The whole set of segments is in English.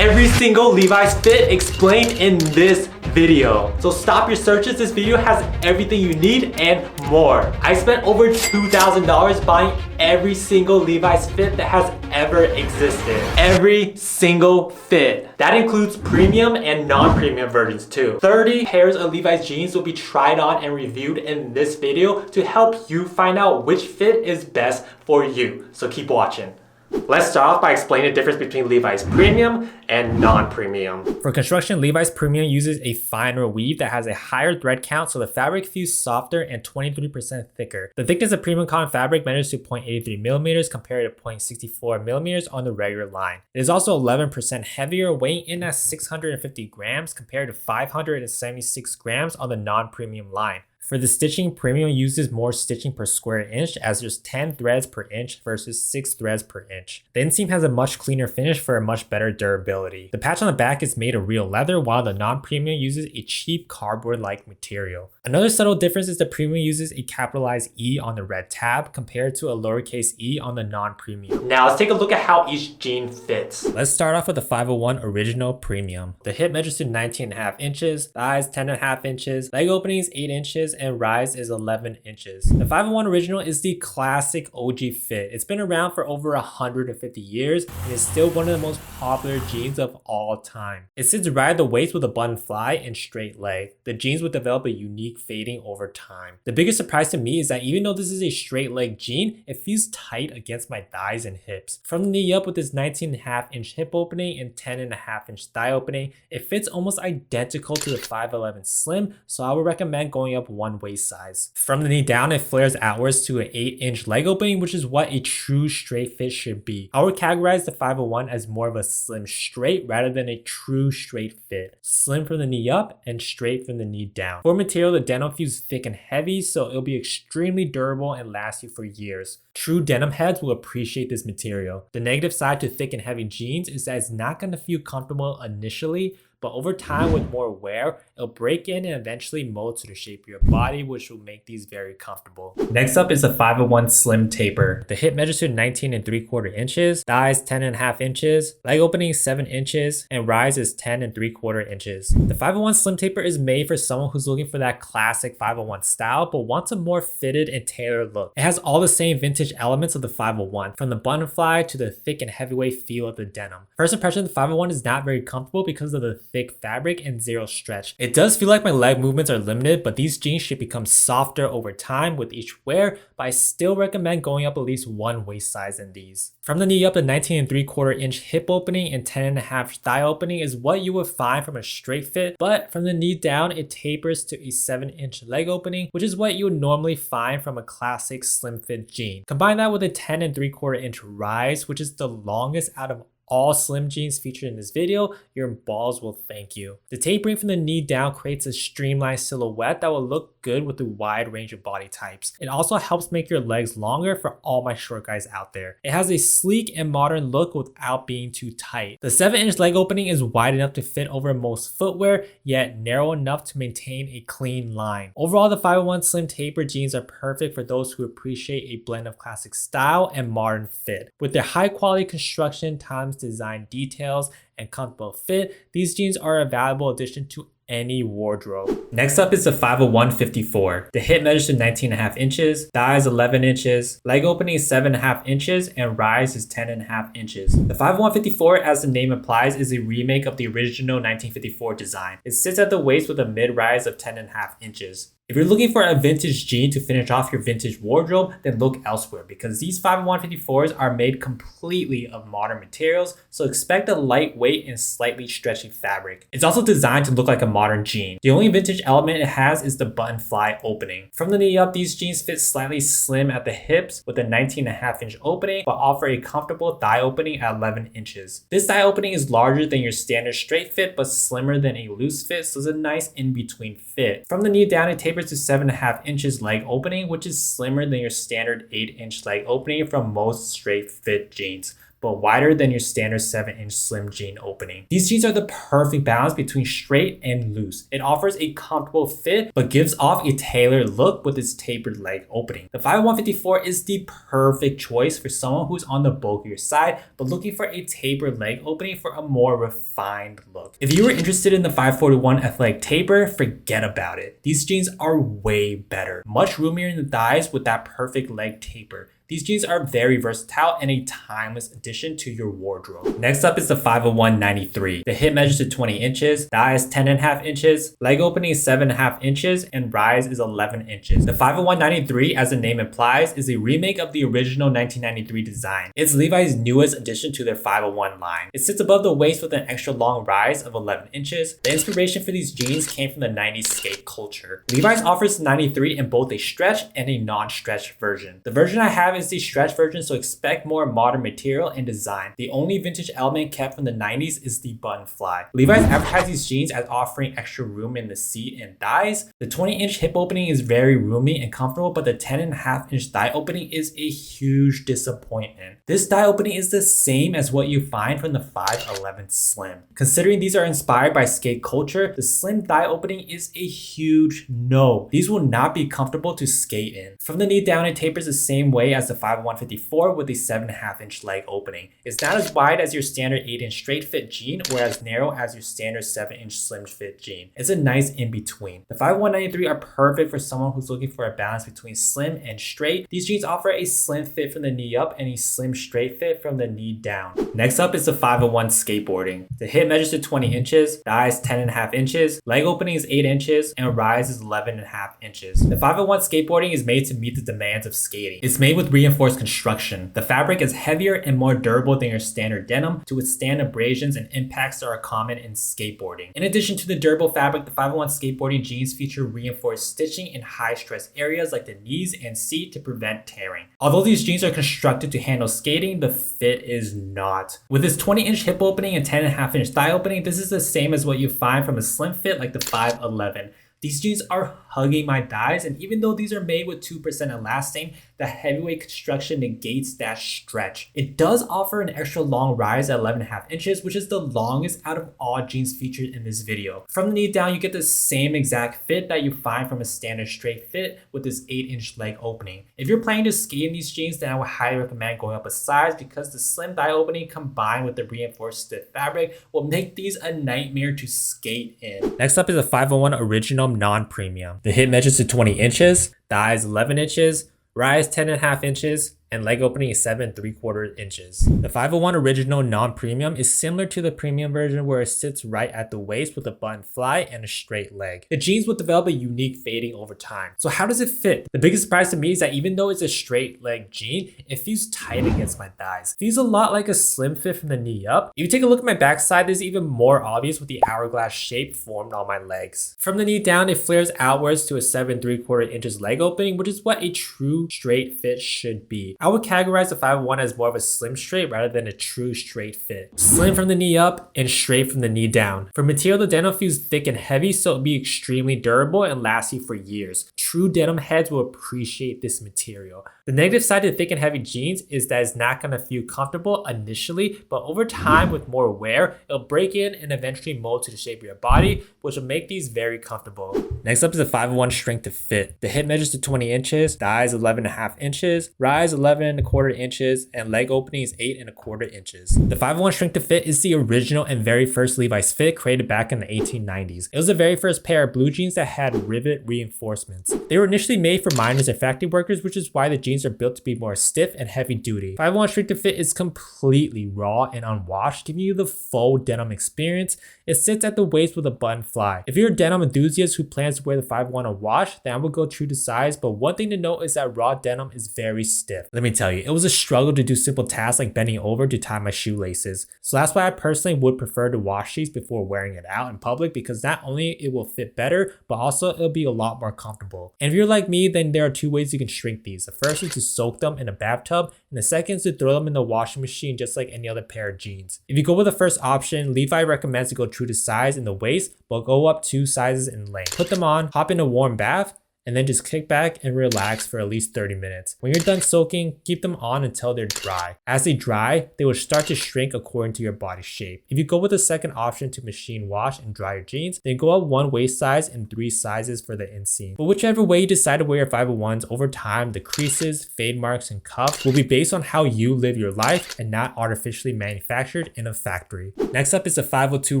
every single Levi's fit explained in this video. So stop your searches, this video has everything you need and more. I spent over $2,000 buying every single Levi's fit that has ever existed. Every single fit. That includes premium and non-premium versions too. 30 pairs of Levi's jeans will be tried on and reviewed in this video to help you find out which fit is best for you. So keep watching. Let's start off by explaining the difference between Levi's premium and non-premium. For construction, Levi's premium uses a finer weave that has a higher thread count, so the fabric feels softer and 23% thicker. The thickness of premium cotton fabric measures to 0.83 millimeters compared to 0.64 millimeters on the regular line. It is also 11% heavier, weighing in at 650 grams compared to 576 grams on the non-premium line. For the stitching, premium uses more stitching per square inch as there's 10 threads per inch versus 6 threads per inch. The inseam has a much cleaner finish for a much better durability. The patch on the back is made of real leather while the non-premium uses a cheap cardboard-like material. Another subtle difference is the premium uses a capitalized E on the red tab compared to a lowercase e on the non-premium. Now let's take a look at how each jean fits. Let's start off with the 501 Original Premium. The hip measures to 19.5 inches, thighs 10.5 inches, leg opening is 8 inches, and rise is 11 inches. The 501 Original is the classic OG fit. It's been around for over 150 years and is still one of the most popular jeans of all time. It sits right at the waist with a button fly and straight leg. The jeans would develop a unique fading over time. The biggest surprise to me is that even though this is a straight leg jean, it feels tight against my thighs and hips. From the knee up with this 19.5 inch hip opening and 10.5 inch thigh opening, it fits almost identical to the 511 Slim, so I would recommend going up one waist size. From the knee down, it flares outwards to an 8 inch leg opening, which is what a true straight fit should be. I would categorize the 501 as more of a slim straight rather than a true straight fit. Slim from the knee up and straight from the knee down. For material, the denim feels thick and heavy, so it'll be extremely durable and last you for years. True denim heads will appreciate this material. The negative side to thick and heavy jeans is that it's not going to feel comfortable initially, but over time with more wear, it'll break in and eventually mold to the shape of your body, which will make these very comfortable. Next up is the 501 Slim Taper. The hip measures to 19.75 inches, thighs 10.5 inches, leg opening 7 inches, and rise is 10.75 inches. The 501 Slim Taper is made for someone who's looking for that classic 501 style, but wants a more fitted and tailored look. It has all the same vintage elements of the 501, from the button fly to the thick and heavyweight feel of the denim. First impression, the 501 is not very comfortable because of the thick fabric and zero stretch. It does feel like my leg movements are limited, but these jeans should become softer over time with each wear, but I still recommend going up at least one waist size in these. From the knee up, the 19.75 inch hip opening and 10.5 thigh opening is what you would find from a straight fit, but from the knee down, it tapers to a 7 inch leg opening, which is what you would normally find from a classic slim fit jean. Combine that with a 10.75 inch rise, which is the longest out of all slim jeans featured in this video, your balls will thank you. The tapering from the knee down creates a streamlined silhouette that will look good with a wide range of body types. It also helps make your legs longer for all my short guys out there. It has a sleek and modern look without being too tight. The 7 inch leg opening is wide enough to fit over most footwear, yet narrow enough to maintain a clean line. Overall, the 501 Slim Taper jeans are perfect for those who appreciate a blend of classic style and modern fit. With their high quality construction, times design details, and comfortable fit, these jeans are a valuable addition to any wardrobe. Next up is the 501 54. The hip measures to 19.5 inches, thighs 11 inches, leg opening is 7.5 inches, and rise is 10.5 inches. The 501 54, as the name implies, is a remake of the original 1954 design. It sits at the waist with a mid-rise of 10.5 inches. If you're looking for a vintage jean to finish off your vintage wardrobe, then look elsewhere because these 501 54s are made completely of modern materials, so expect a lightweight and slightly stretchy fabric. It's also designed to look like a modern jean. The only vintage element it has is the button fly opening. From the knee up, these jeans fit slightly slim at the hips with a 19.5 inch opening, but offer a comfortable thigh opening at 11 inches. This thigh opening is larger than your standard straight fit, but slimmer than a loose fit, so it's a nice in-between fit. From the knee down, it tapers to 7.5 inches leg opening, which is slimmer than your standard 8 inch leg opening from most straight fit jeans. but wider than your standard 7-inch slim jean opening. These jeans are the perfect balance between straight and loose. It offers a comfortable fit, but gives off a tailored look with its tapered leg opening. The 50154 is the perfect choice for someone who's on the bulkier side, but looking for a tapered leg opening for a more refined look. If you were interested in the 541 athletic taper, forget about it. These jeans are way better. Much roomier in the thighs with that perfect leg taper. These jeans are very versatile and a timeless addition to your wardrobe. Next up is the 50193. The hip measures to 20 inches, thigh is 10.5 inches, leg opening is 7.5 inches, and rise is 11 inches. The 50193, as the name implies, is a remake of the original 1993 design. It's Levi's newest addition to their 501 line. It sits above the waist with an extra long rise of 11 inches. The inspiration for these jeans came from the 90s skate culture. Levi's offers the 93 in both a stretch and a non-stretch version. The version I have is the stretch version, so expect more modern material and design. The only vintage element kept from the 90s is the button fly. Levi's advertised these jeans as offering extra room in the seat and thighs. The 20-inch hip opening is very roomy and comfortable, but the 10.5-inch thigh opening is a huge disappointment. This thigh opening is the same as what you find from the 511 Slim. Considering these are inspired by skate culture, the slim thigh opening is a huge no. These will not be comfortable to skate in. From the knee down, it tapers the same way as the 50154 with a 7.5-inch leg opening. It's not as wide as your standard 8-inch straight fit jean or as narrow as your standard 7-inch slim fit jean. It's a nice in-between. The 50193 are perfect for someone who's looking for a balance between slim and straight. These jeans offer a slim fit from the knee up and a slim straight fit from the knee down. Next up is the 501 Skateboarding. The hip measures to 20 inches, thigh is 10.5 inches, leg opening is 8 inches, and rise is 11.5 inches. The 501 Skateboarding is made to meet the demands of skating. It's made with reinforced construction. The fabric is heavier and more durable than your standard denim to withstand abrasions and impacts that are common in skateboarding. In addition to the durable fabric, the 501 Skateboarding jeans feature reinforced stitching in high stress areas like the knees and seat to prevent tearing. Although these jeans are constructed to handle skating, the fit is not. With this 20-inch hip opening and 10.5-inch thigh opening, this is the same as what you find from a slim fit like the 511. These jeans are hugging my thighs, and even though these are made with 2% elastane, the heavyweight construction negates that stretch. It does offer an extra long rise at 11.5 inches, which is the longest out of all jeans featured in this video. From the knee down, you get the same exact fit that you find from a standard straight fit with this 8-inch leg opening. If you're planning to skate in these jeans, then I would highly recommend going up a size because the slim thigh opening combined with the reinforced stiff fabric will make these a nightmare to skate in. Next up is a 501 Original Non-Premium. The hip measures to 20 inches, thighs 11 inches, rise 10.5 inches, and leg opening is 7.75 inches. The 501 Original Non-Premium is similar to the premium version where it sits right at the waist with a button fly and a straight leg. The jeans will develop a unique fading over time. So how does it fit? The biggest surprise to me is that even though it's a straight leg jean, it feels tight against my thighs. It feels a lot like a slim fit from the knee up. If you take a look at my backside, this is even more obvious with the hourglass shape formed on my legs. From the knee down, it flares outwards to a 7.75 inches leg opening, which is what a true straight fit should be. I would categorize the 501 as more of a slim straight rather than a true straight fit. Slim from the knee up and straight from the knee down. For material, the denim feels thick and heavy, so it'll be extremely durable and last you for years. True denim heads will appreciate this material. The negative side to thick and heavy jeans is that it's not going to feel comfortable initially, but over time with more wear, it'll break in and eventually mold to the shape of your body, which will make these very comfortable. Next up is the 501 Strength to Fit. The hip measures to 20 inches, thighs 11.5 inches, rise 11.25 inches, and leg opening is 8.25 inches. The 501 Strength to Fit is the original and very first Levi's fit created back in the 1890s. It was the very first pair of blue jeans that had rivet reinforcements. They were initially made for miners and factory workers, which is why the jeans are built to be more stiff and heavy duty. 501 Strength to Fit is completely raw and unwashed, giving you the full denim experience. It sits at the waist with a button fly. If you're a denim enthusiast who plans to wear the 501 unwashed, then I would go true to size, but one thing to note is that raw denim is very stiff. Let me tell you, it was a struggle to do simple tasks like bending over to tie my shoelaces. So that's why I personally would prefer to wash these before wearing it out in public, because not only it will fit better, but also it'll be a lot more comfortable. And if you're like me, then there are two ways you can shrink these. The first is to soak them in a bathtub, and the second is to throw them in the washing machine just like any other pair of jeans. If you go with the first option, Levi recommends to go true to size in the waist, but go up 2 sizes in length. Put them on, hop in a warm bath, and then just kick back and relax for at least 30 minutes. When you're done soaking, keep them on until they're dry. As they dry, they will start to shrink according to your body shape. If you go with the second option to machine wash and dry your jeans, then go up 1 waist size and 3 sizes for the inseam. But whichever way you decide to wear your 501s, over time, the creases, fade marks, and cuffs will be based on how you live your life and not artificially manufactured in a factory. Next up is the 502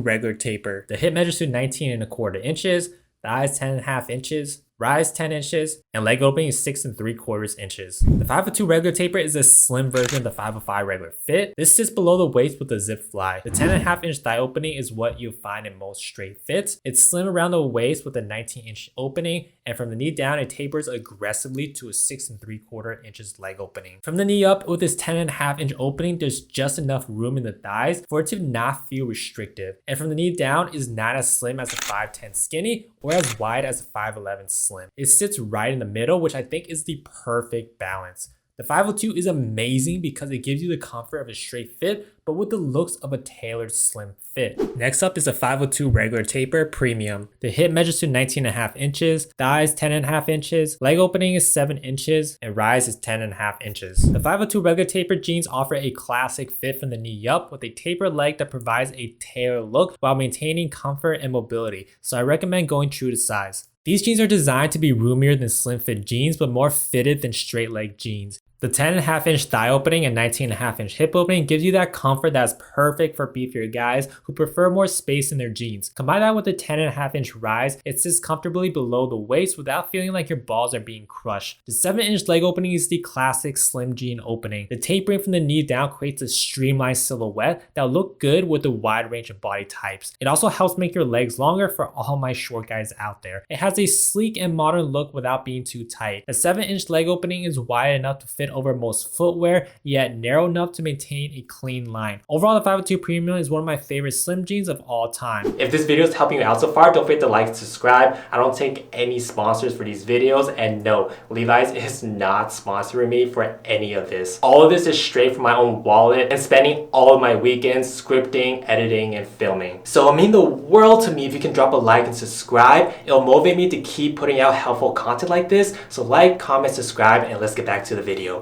regular taper. The hip measures to 19.25 inches, thighs 10.5 inches, rise 10 inches, and leg opening is 6.75 inches. The 502 regular taper is a slim version of the 505 regular fit. This sits below the waist with a zip fly. The 10.5 inch thigh opening is what you'll find in most straight fits. It's slim around the waist with a 19 inch opening, and from the knee down, it tapers aggressively to a 6.75 inches leg opening. From the knee up, with this 10.5 inch opening, there's just enough room in the thighs for it to not feel restrictive. And from the knee down is not as slim as a 5'10 skinny or as wide as a 5'11 slim. It sits right in the middle, which I think is the perfect balance. The 502 is amazing because it gives you the comfort of a straight fit, but with the looks of a tailored slim fit. Next up is a 502 regular taper premium. The hip measures to 19.5 inches, thighs 10.5 inches, leg opening is 7 inches, and rise is 10.5 inches. The 502 regular taper jeans offer a classic fit from the knee up with a tapered leg that provides a tailored look while maintaining comfort and mobility, so I recommend going true to size. These jeans are designed to be roomier than slim fit jeans, but more fitted than straight leg jeans. The 10.5 inch thigh opening and 19.5 inch hip opening gives you that comfort that's perfect for beefier guys who prefer more space in their jeans. Combine that with the 10.5 inch rise, it sits comfortably below the waist without feeling like your balls are being crushed. The 7 inch leg opening is the classic slim jean opening. The tapering from the knee down creates a streamlined silhouette that will look good with a wide range of body types. It also helps make your legs longer for all my short guys out there. It has a sleek and modern look without being too tight. The 7 inch leg opening is wide enough to fit over most footwear, yet narrow enough to maintain a clean line. Overall, the 502 Premium is one of my favorite slim jeans of all time. If this video is helping you out so far, don't forget to like and subscribe. I don't take any sponsors for these videos, and no, Levi's is not sponsoring me for any of this. All of this is straight from my own wallet and spending all of my weekends scripting, editing, and filming. So it'll mean the world to me if you can drop a like and subscribe. It'll motivate me to keep putting out helpful content like this. So like, comment, subscribe, and let's get back to the video.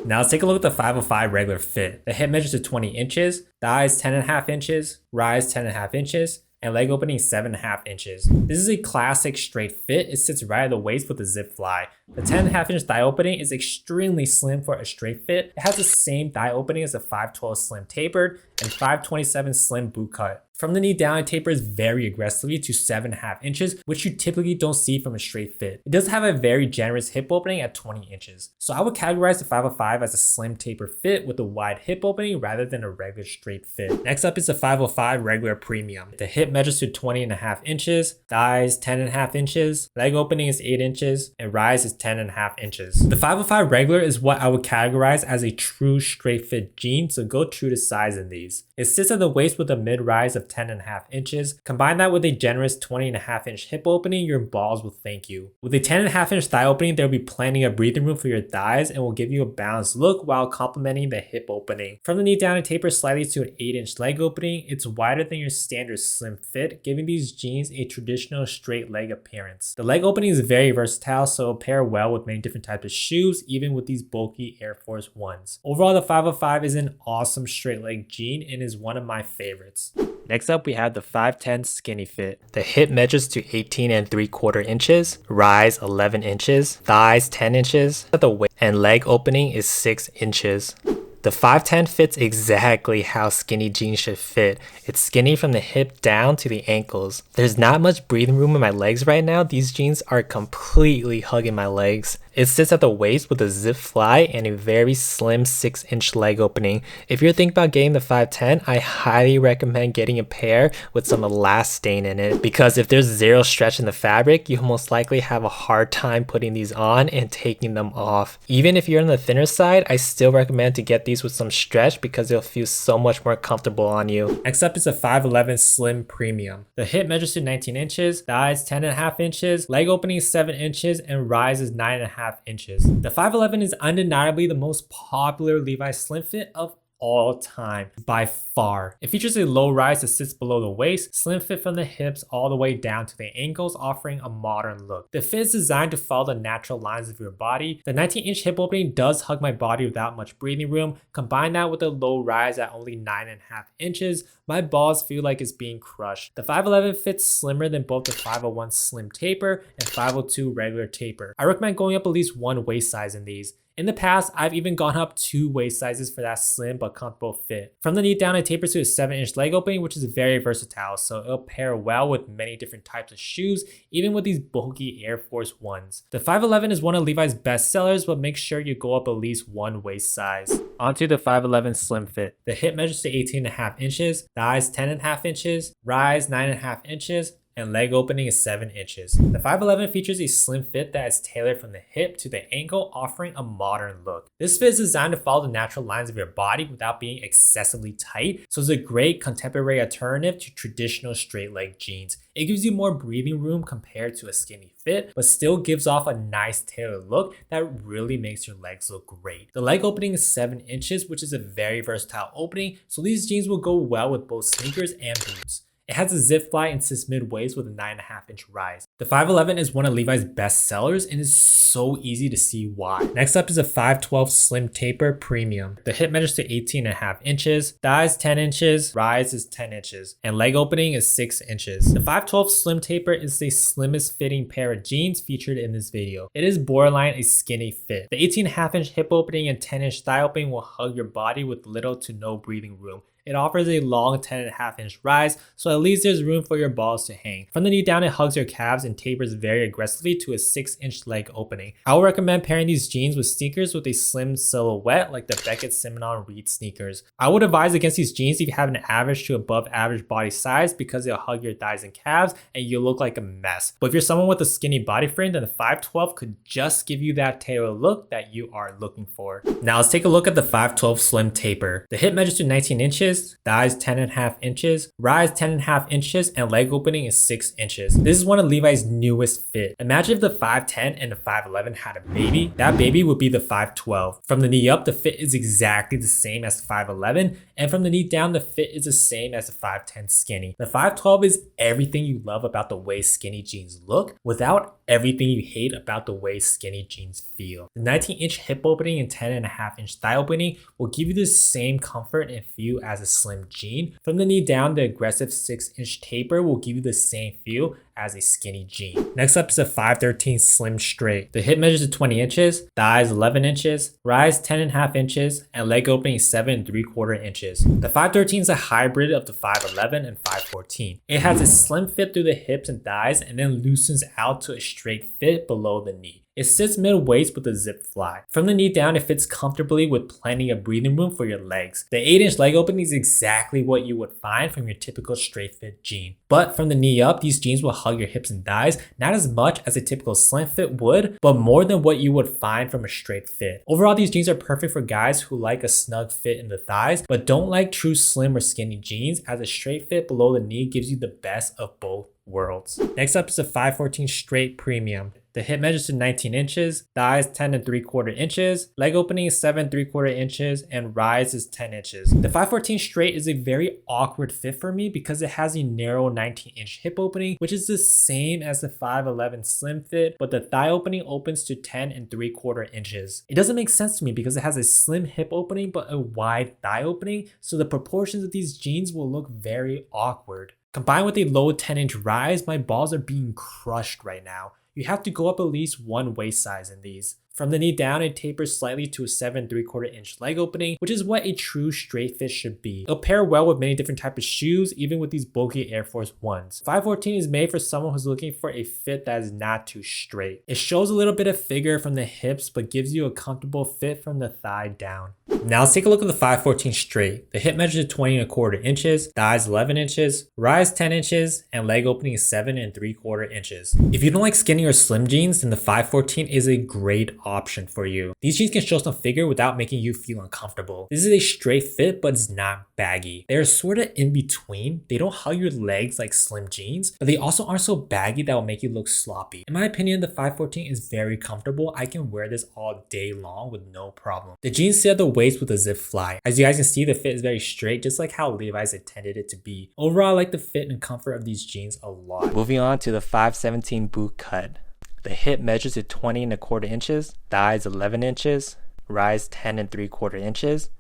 Now let's take a look at the 505 regular fit. The hip measures to 20 inches, thighs 10.5 inches, rise 10.5 inches, and leg opening 7.5 inches. This is a classic straight fit. It sits right at the waist with a zip fly. The 10.5 inch thigh opening is extremely slim for a straight fit. It has the same thigh opening as a 512 slim tapered and 527 slim boot cut. From the knee down, it tapers very aggressively to 7.5 inches, which you typically don't see from a straight fit. It does have a very generous hip opening at 20 inches. So I would categorize the 505 as a slim taper fit with a wide hip opening rather than a regular straight fit. Next up is the 505 regular premium. The hip measures to 20.5 inches, thighs 10.5 inches, leg opening is 8 inches, and rise is 10.5 inches. The 505 regular is what I would categorize as a true straight fit jean, so go true to size in these. It sits at the waist with a mid-rise of 10.5 inches. Combine that with a generous 20.5 inch hip opening, your balls will thank you. With a 10.5 inch thigh opening, there will be plenty of breathing room for your thighs and will give you a balanced look while complementing the hip opening. From the knee down, it tapers slightly to an 8 inch leg opening. It's wider than your standard slim fit, giving these jeans a traditional straight leg appearance. The leg opening is very versatile, so it'll pair well with many different types of shoes, even with these bulky Air Force Ones. Overall, the 505 is an awesome straight leg jean and is one of my favorites. Next up, we have the 510 skinny fit. The hip measures to 18.75 inches, rise 11 inches, thighs 10 inches at the waist, and leg opening is 6 inches. The 510 fits exactly how skinny jeans should fit. It's skinny from the hip down to the ankles. There's not much breathing room in my legs right now. These jeans are completely hugging my legs. It sits at the waist with a zip fly and a very slim 6 inch leg opening. If you're thinking about getting the 510, I highly recommend getting a pair with some elastane in it, because if there's zero stretch in the fabric, you'll most likely have a hard time putting these on and taking them off. Even if you're on the thinner side, I still recommend to get these with some stretch because they'll feel so much more comfortable on you. Next up is a 511 Slim Premium. The hip measures to 19 inches, thighs 10.5 inches, leg opening is 7 inches, and rise is 9.5 inches. The 511 is undeniably the most popular Levi's slim fit of all time by far. It features a low rise that sits below the waist, slim fit from the hips all the way down to the ankles, offering a modern look. The fit is designed to follow the natural lines of your body. The 19-inch hip opening does hug my body without much breathing room. Combine that with a low rise at only 9.5 inches, my balls feel like it's being crushed. The 511 fits slimmer than both the 501 slim taper and 502 regular taper. I recommend going up at least one waist size in these. In the past, I've even gone up 2 waist sizes for that slim but comfortable fit. From the knee down, it tapers to a 7-inch leg opening, which is very versatile, so it'll pair well with many different types of shoes, even with these bulky Air Force Ones. The 511 is one of Levi's best sellers, but make sure you go up at least 1 waist size. Onto the 511 slim fit. The hip measures to 18.5 inches, thighs 10.5 inches, rise 9.5 inches, and leg opening is 7 inches. The 511 features a slim fit that is tailored from the hip to the ankle, offering a modern look. This fit is designed to follow the natural lines of your body without being excessively tight, so it's a great contemporary alternative to traditional straight leg jeans. It gives you more breathing room compared to a skinny fit, but still gives off a nice tailored look that really makes your legs look great. The leg opening is 7 inches, which is a very versatile opening, so these jeans will go well with both sneakers and boots. It has a zip fly and sits mid-waist with a 9.5-inch rise. The 511 is one of Levi's best sellers and is so easy to see why. Next up is a 512 Slim Taper Premium. The hip measures to 18.5 inches, thighs 10 inches, rise is 10 inches, and leg opening is 6 inches. The 512 Slim Taper is the slimmest fitting pair of jeans featured in this video. It is borderline a skinny fit. The 18.5-inch hip opening and 10-inch thigh opening will hug your body with little to no breathing room. It offers a long 10.5-inch rise, so at least there's room for your balls to hang. From the knee down, it hugs your calves and tapers very aggressively to a 6-inch leg opening. I would recommend pairing these jeans with sneakers with a slim silhouette like the Beckett Simonon Reed sneakers. I would advise against these jeans if you have an average to above average body size because they'll hug your thighs and calves and you'll look like a mess. But if you're someone with a skinny body frame, then the 512 could just give you that tailored look that you are looking for. Now let's take a look at the 512 Slim Taper. The hip measures to 19 inches, thighs 10.5 inches, rise 10.5 inches, and leg opening is 6 inches. This is one of Levi's newest fit. Imagine if the 510 and the 511 had a baby. That baby would be the 512. From the knee up, the fit is exactly the same as the 511, and from the knee down, the fit is the same as the 510 skinny. The 512 is everything you love about the way skinny jeans look without everything you hate about the way skinny jeans feel. The 19-inch hip opening and 10.5-inch thigh opening will give you the same comfort and feel as a slim jean. From the knee down, the aggressive 6-inch taper will give you the same feel as a skinny jean. Next up is a 513 Slim Straight. The hip measures to 20 inches, thighs 11 inches, rise 10.5 inches, and leg opening is 7.75 inches. The 513 is a hybrid of the 511 and 514. It has a slim fit through the hips and thighs and then loosens out to a straight fit below the knee. It sits mid-waist with a zip fly. From the knee down, it fits comfortably with plenty of breathing room for your legs. The 8-inch leg opening is exactly what you would find from your typical straight fit jean. But from the knee up, these jeans will hug your hips and thighs, not as much as a typical slim fit would, but more than what you would find from a straight fit. Overall, these jeans are perfect for guys who like a snug fit in the thighs, but don't like true slim or skinny jeans, as a straight fit below the knee gives you the best of both worlds. Next up is a 514 Straight Premium. The hip measures to 19 inches, thighs 10.75 inches, leg opening is 7.75 inches, and rise is 10 inches. The 514 Straight is a very awkward fit for me because it has a narrow 19-inch hip opening, which is the same as the 511 Slim Fit, but the thigh opening opens to 10.75 inches. It doesn't make sense to me because it has a slim hip opening but a wide thigh opening, so the proportions of these jeans will look very awkward. Combined with a low 10-inch rise, my balls are being crushed right now. You have to go up at least one waist size in these. From the knee down, it tapers slightly to a 7.75 inch leg opening, which is what a true straight fit should be. It'll pair well with many different types of shoes, even with these bulky Air Force Ones. 514 is made for someone who's looking for a fit that is not too straight. It shows a little bit of figure from the hips, but gives you a comfortable fit from the thigh down. Now let's take a look at the 514 Straight. The hip measures to 20.25 inches, thighs 11 inches, rise 10 inches, and leg opening is 7.75 inches. If you don't like skinny or slim jeans, then the 514 is a great option for you. These jeans can show some figure without making you feel uncomfortable. This is a straight fit, but it's not baggy. They're sort of in between. They don't hug your legs like slim jeans, but they also aren't so baggy that will make you look sloppy. In my opinion, the 514 is very comfortable. I can wear this all day long with no problem. The jeans sit at the waist with a zip fly. As you guys can see, the fit is very straight, just like how Levi's intended it to be. Overall, I like the fit and comfort of these jeans a lot. Moving on to the 517 boot cut. The hip measures to 20 1/4 inches, thighs 11 inches, rise 10 3/4 inches,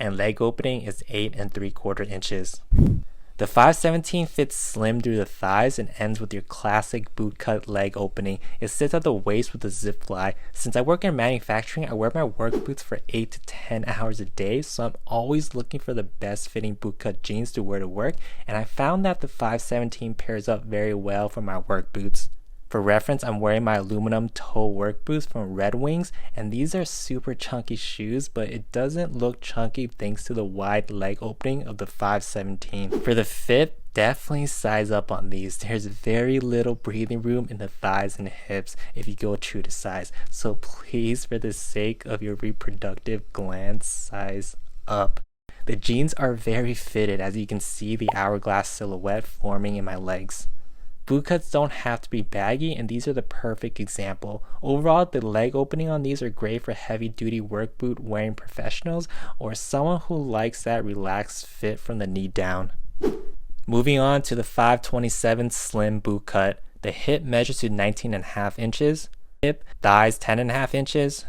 and leg opening is 8 3/4 inches. The 517 fits slim through the thighs and ends with your classic boot cut leg opening. It sits at the waist with a zip fly. Since I work in manufacturing, I wear my work boots for 8 to 10 hours a day, so I'm always looking for the best fitting boot cut jeans to wear to work, and I found that the 517 pairs up very well for my work boots. For reference, I'm wearing my aluminum toe work boots from Red Wings, and these are super chunky shoes, but it doesn't look chunky thanks to the wide leg opening of the 517. For the fit, definitely size up on these. There's very little breathing room in the thighs and hips if you go true to size, so please, for the sake of your reproductive glands, size up. The jeans are very fitted, as you can see the hourglass silhouette forming in my legs. Boot cuts don't have to be baggy, and these are the perfect example. Overall, the leg opening on these are great for heavy duty work boot wearing professionals or someone who likes that relaxed fit from the knee down. Moving on to the 527 slim boot cut. The hip measures to 19.5 inches, hip, thighs 10.5 inches,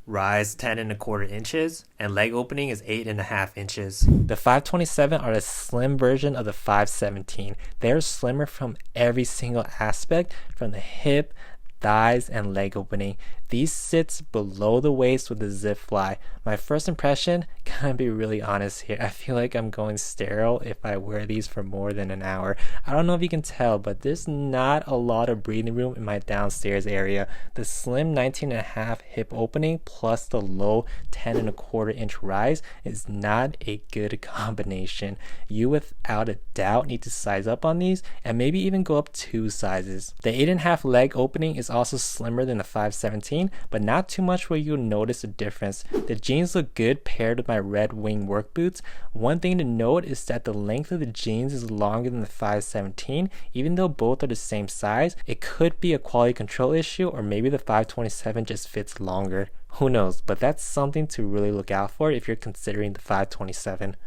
rise 10 1/4 inches, and leg opening is 8.5 inches. The 527 are a slim version of the 517. They're slimmer from every single aspect, from the hip, thighs, and leg opening. These sits below the waist with a zip fly. My first impression, gonna be really honest here, I feel like I'm going sterile if I wear these for more than an hour. I don't know if you can tell, but there's not a lot of breathing room in my downstairs area. The slim 19.5 hip opening plus the low 10 1/4 inch rise is not a good combination. You without a doubt need to size up on these and maybe even go up 2 sizes. The 8.5 leg opening is also slimmer than the 517, but not too much where you'll notice a difference. The jeans look good paired with my Red Wing work boots. One thing to note is that the length of the jeans is longer than the 517. Even though both are the same size, it could be a quality control issue, or maybe the 527 just fits longer. Who knows, but that's something to really look out for if you're considering the 527.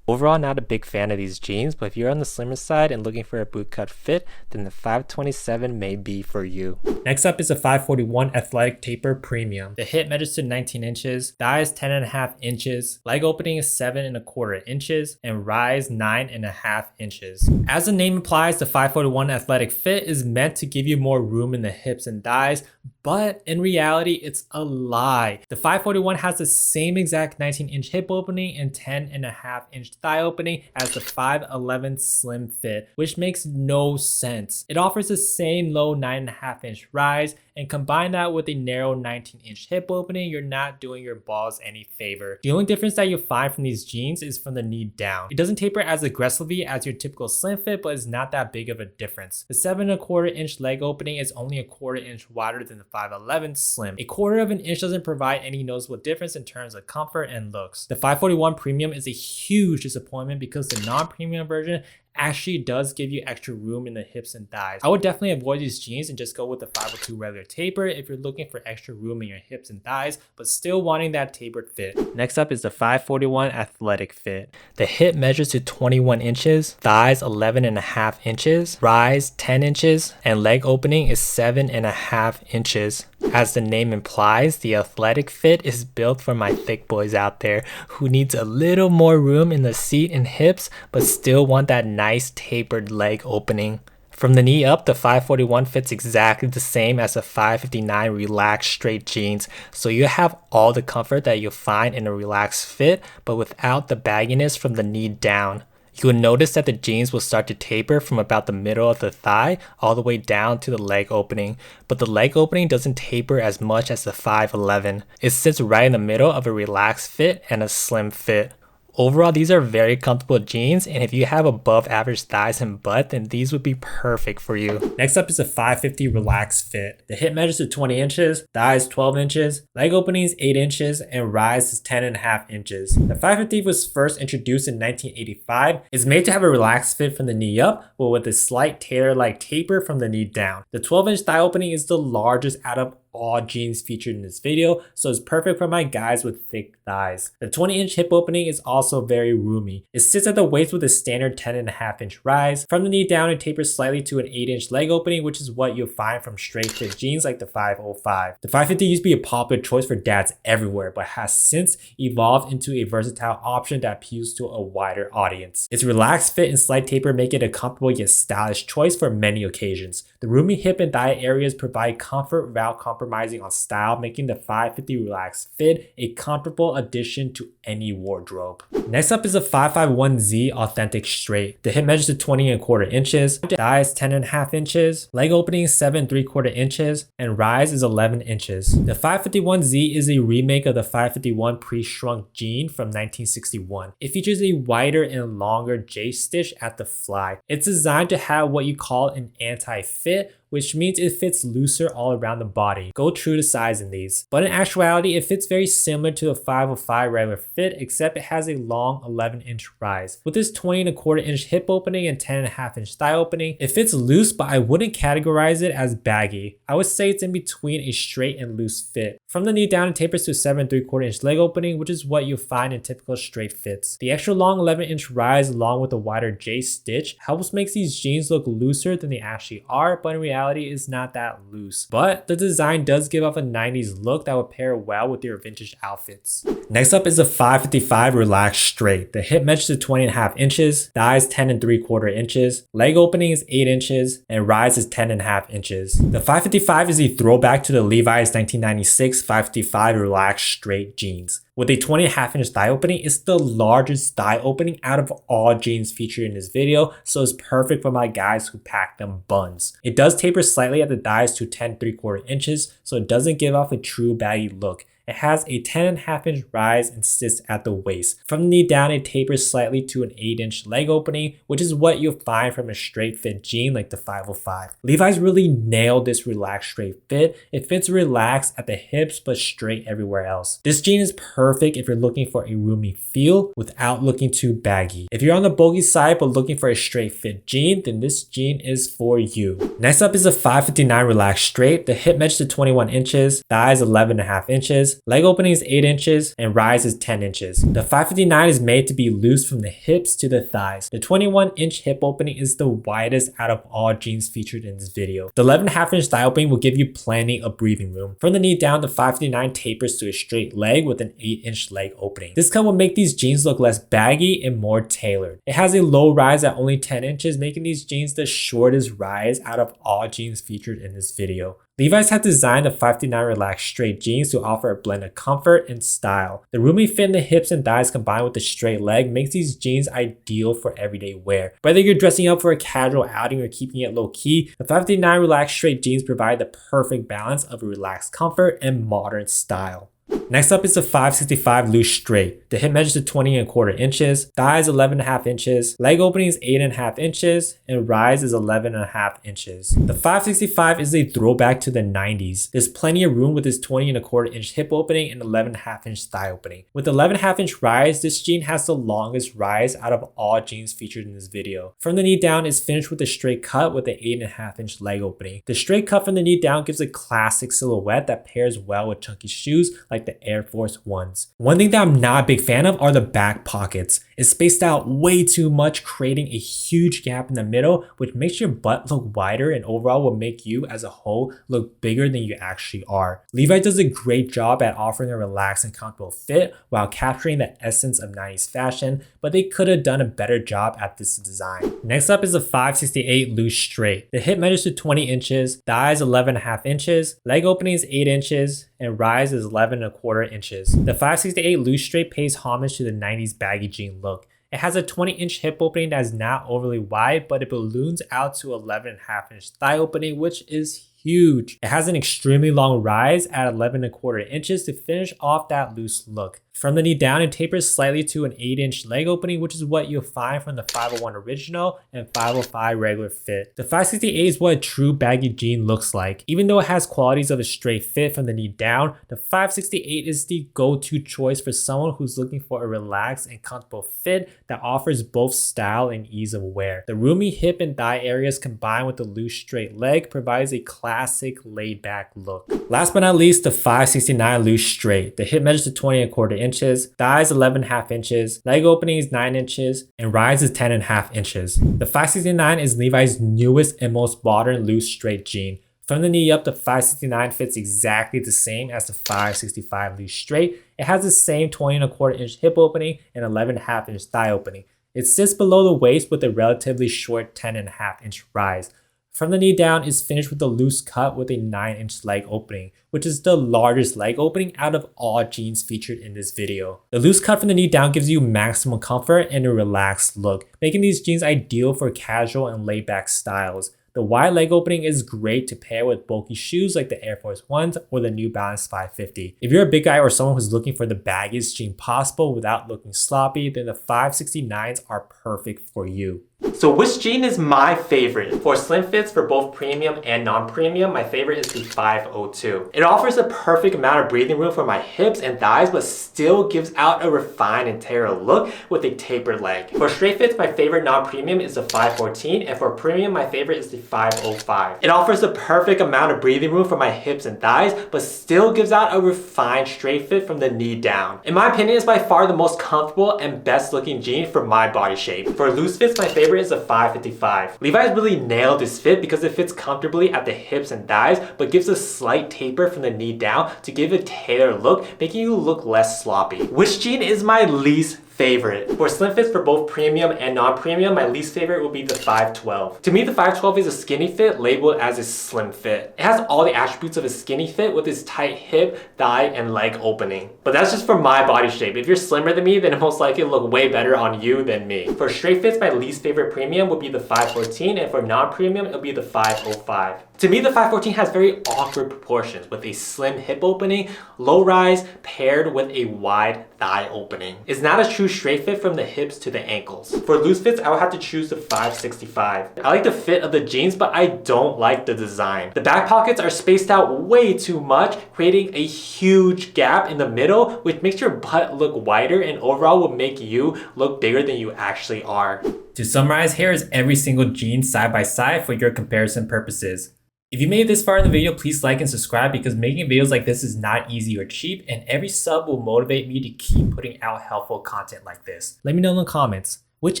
Overall, not a big fan of these jeans, but if you're on the slimmer side and looking for a bootcut fit, then the 527 may be for you. Next up is the 541 Athletic Taper Premium. The hip measures to 19 inches, thighs 10.5 inches, leg opening is 7.25 inches, and rise 9.5 inches. As the name implies, the 541 Athletic Fit is meant to give you more room in the hips and thighs, but in reality, it's a lie. The 541 has the same exact 19-inch hip opening and 10.5-inch thigh opening as the 511 Slim Fit, which makes no sense. It offers the same low 9.5-inch rise, and combine that with a narrow 19-inch hip opening, you're not doing your balls any favor. The only difference that you'll find from these jeans is from the knee down. It doesn't taper as aggressively as your typical slim fit, but it's not that big of a difference. The 7.25-inch leg opening is only a 1/4 inch wider than the 511 Slim. A 1/4 of an inch doesn't provide any noticeable difference in terms of comfort and looks. The 541 Premium is a huge disappointment because the non-premium version actually does give you extra room in the hips and thighs. I would definitely avoid these jeans and just go with the 502 regular taper if you're looking for extra room in your hips and thighs, but still wanting that tapered fit. Next up is the 541 Athletic Fit. The hip measures to 21 inches, thighs 11.5 inches, rise 10 inches, and leg opening is 7.5 inches. As the name implies, the Athletic Fit is built for my thick boys out there who needs a little more room in the seat and hips, but still want that nice tapered leg opening. From the knee up, the 541 fits exactly the same as the 559 relaxed straight jeans, so you have all the comfort that you'll find in a relaxed fit, but without the bagginess from the knee down. You will notice that the jeans will start to taper from about the middle of the thigh all the way down to the leg opening, but the leg opening doesn't taper as much as the 511. It sits right in the middle of a relaxed fit and a slim fit. Overall, these are very comfortable jeans, and if you have above average thighs and butt, then these would be perfect for you. Next up is a 550 relaxed fit. The hip measures to 20 inches, thighs 12 inches, leg opening is 8 inches, and rise is 10.5 inches. The 550 was first introduced in 1985. It's made to have a relaxed fit from the knee up, but with a slight tailor-like taper from the knee down. The 12-inch thigh opening is the largest out of all jeans featured in this video, so it's perfect for my guys with thick thighs. The 20-inch hip opening is also very roomy. It sits at the waist with a standard 10.5-inch rise. From the knee down, it tapers slightly to an 8-inch leg opening, which is what you'll find from straight fit jeans like the 505. The 550 used to be a popular choice for dads everywhere, but has since evolved into a versatile option that appeals to a wider audience. Its relaxed fit and slight taper make it a comfortable yet stylish choice for many occasions. The roomy hip and thigh areas provide comfort without compromising on style, making the 550 relaxed fit a comfortable addition to any wardrobe. Next up is a 551Z authentic straight. The hip measures to 20.25 inches, thighs 10.5 inches, leg opening 7.75 inches, and rise is 11 inches. The 551Z is a remake of the 551 pre-shrunk jean from 1961. It features a wider and longer J-stitch at the fly. It's designed to have what you call an anti-fit, which means it fits looser all around the body. Go true to size in these. But in actuality, it fits very similar to a 505 regular fit, except it has a long 11-inch rise. With this 20.25-inch hip opening and 10.5-inch thigh opening, it fits loose, but I wouldn't categorize it as baggy. I would say it's in between a straight and loose fit. From the knee down, it tapers to a 7.75-inch leg opening, which is what you'll find in typical straight fits. The extra long 11-inch rise along with the wider J stitch helps make these jeans look looser than they actually are, but in reality is not that loose. But the design does give off a 90s look that would pair well with your vintage outfits. Next up is a 555 relaxed straight. The hip measures to 20.5 inches, thighs 10.75 inches, leg opening is 8 inches, and rise is 10.5 inches. The 555 is a throwback to the Levi's 1996 555 relaxed straight jeans. With a 20.5-inch thigh opening, it's the largest thigh opening out of all jeans featured in this video, so it's perfect for my guys who pack them buns. It does taper slightly at the thighs to 10.75 inches, so it doesn't give off a true baggy look. It has a 10.5-inch rise and sits at the waist. From the knee down, it tapers slightly to an 8-inch leg opening, which is what you'll find from a straight fit jean like the 505. Levi's really nailed this relaxed straight fit. It fits relaxed at the hips but straight everywhere else. This jean is perfect if you're looking for a roomy feel without looking too baggy. If you're on the bulky side but looking for a straight fit jean, then this jean is for you. Next up is a 559 relaxed straight. The hip measures to 21 inches, thighs 11.5 inches, leg opening is 8 inches, and rise is 10 inches. The 559 is made to be loose from the hips to the thighs. The 21-inch hip opening is the widest out of all jeans featured in this video. The 11.5-inch thigh opening will give you plenty of breathing room. From the knee down, the 559 tapers to a straight leg with an 8-inch leg opening. This cut will make these jeans look less baggy and more tailored. It has a low rise at only 10 inches, making these jeans the shortest rise out of all jeans featured in this video. Levi's has designed the 559 relaxed straight jeans to offer a blend of comfort and style. The roomy fit in the hips and thighs combined with the straight leg makes these jeans ideal for everyday wear. Whether you're dressing up for a casual outing or keeping it low-key, the 559 relaxed straight jeans provide the perfect balance of relaxed comfort and modern style. Next up is the 565 loose straight. The hip measures to 20.25 inches, thighs 11.5 inches, leg opening is 8.5 inches, and rise is 11.5 inches. The 565 is a throwback to the 90s. There's plenty of room with this 20.25 inch hip opening and 11.5 inch thigh opening. With 11.5 inch rise, this jean has the longest rise out of all jeans featured in this video. From the knee down, it's finished with a straight cut with an 8.5 inch leg opening. The straight cut from the knee down gives a classic silhouette that pairs well with chunky shoes like the Air Force Ones. One thing that I'm not a big fan of are the back pockets. It's spaced out way too much, creating a huge gap in the middle, which makes your butt look wider and overall will make you as a whole look bigger than you actually are. Levi does a great job at offering a relaxed and comfortable fit while capturing the essence of 90s fashion, but they could have done a better job at this design. Next up is the 568 loose straight. The hip measures to 20 inches, thighs 11.5 inches, leg opening is 8 inches, and rise is 11.25 inches. The 568 loose straight pays homage to the 90s baggy jean look. It has a 20-inch hip opening that is not overly wide, but it balloons out to 11.5-inch thigh opening, which is huge. It has an extremely long rise at 11.25 inches to finish off that loose look. From the knee down, it tapers slightly to an 8-inch leg opening, which is what you'll find from the 501 original and 505 regular fit. The 568 is what a true baggy jean looks like. Even though it has qualities of a straight fit from the knee down, the 568 is the go-to choice for someone who's looking for a relaxed and comfortable fit that offers both style and ease of wear. The roomy hip and thigh areas combined with the loose straight leg provides a classic laid-back look. Last but not least, the 569 loose straight. The hip measures to 20¼ inches, thighs 11½ inches, leg opening is 9 inches, and rise is 10½ inches. The 569 is Levi's newest and most modern loose straight jean. From the knee up, the 569 fits exactly the same as the 565 loose straight. It has the same 20¼ inch hip opening and 11½ inch thigh opening. It sits below the waist with a relatively short 10½ inch rise. From the knee down is finished with a loose cut with a 9-inch leg opening, which is the largest leg opening out of all jeans featured in this video. The loose cut from the knee down gives you maximum comfort and a relaxed look, making these jeans ideal for casual and laid-back styles. The wide leg opening is great to pair with bulky shoes like the Air Force Ones or the New Balance 550. If you're a big guy or someone who's looking for the baggiest jean possible without looking sloppy, then the 569s are perfect for you. So which jean is my favorite? For slim fits for both premium and non-premium, my favorite is the 502. It offers a perfect amount of breathing room for my hips and thighs, but still gives out a refined and tailored look with a tapered leg. For straight fits, my favorite non-premium is the 514, and for premium, my favorite is the 505. It offers a perfect amount of breathing room for my hips and thighs, but still gives out a refined straight fit from the knee down. In my opinion, it's by far the most comfortable and best looking jean for my body shape. For loose fits, my favorite is a 555. Levi's really nailed this fit because it fits comfortably at the hips and thighs, but gives a slight taper from the knee down to give a tailored look, making you look less sloppy. Which jean is my least favorite? For slim fits for both premium and non-premium, my least favorite would be the 512. To me, the 512 is a skinny fit labeled as a slim fit. It has all the attributes of a skinny fit with its tight hip, thigh, and leg opening. But that's just for my body shape. If you're slimmer than me, then it most likely look way better on you than me. For straight fits, my least favorite premium would be the 514, and for non-premium, it'll be the 505. To me, the 514 has very awkward proportions with a slim hip opening, low rise, paired with a wide thigh opening. It's not a true straight fit from the hips to the ankles. For loose fits, I would have to choose the 565. I like the fit of the jeans, but I don't like the design. The back pockets are spaced out way too much, creating a huge gap in the middle, which makes your butt look wider and overall will make you look bigger than you actually are. To summarize, here is every single jean side by side for your comparison purposes. If you made it this far in the video, please like and subscribe because making videos like this is not easy or cheap, and every sub will motivate me to keep putting out helpful content like this. Let me know in the comments, which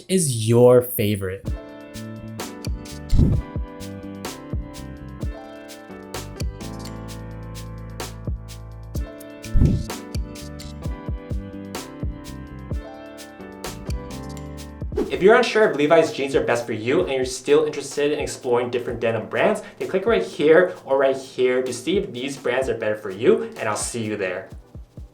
is your favorite? If you're unsure if Levi's jeans are best for you and you're still interested in exploring different denim brands, then click right here or right here to see if these brands are better for you, and I'll see you there.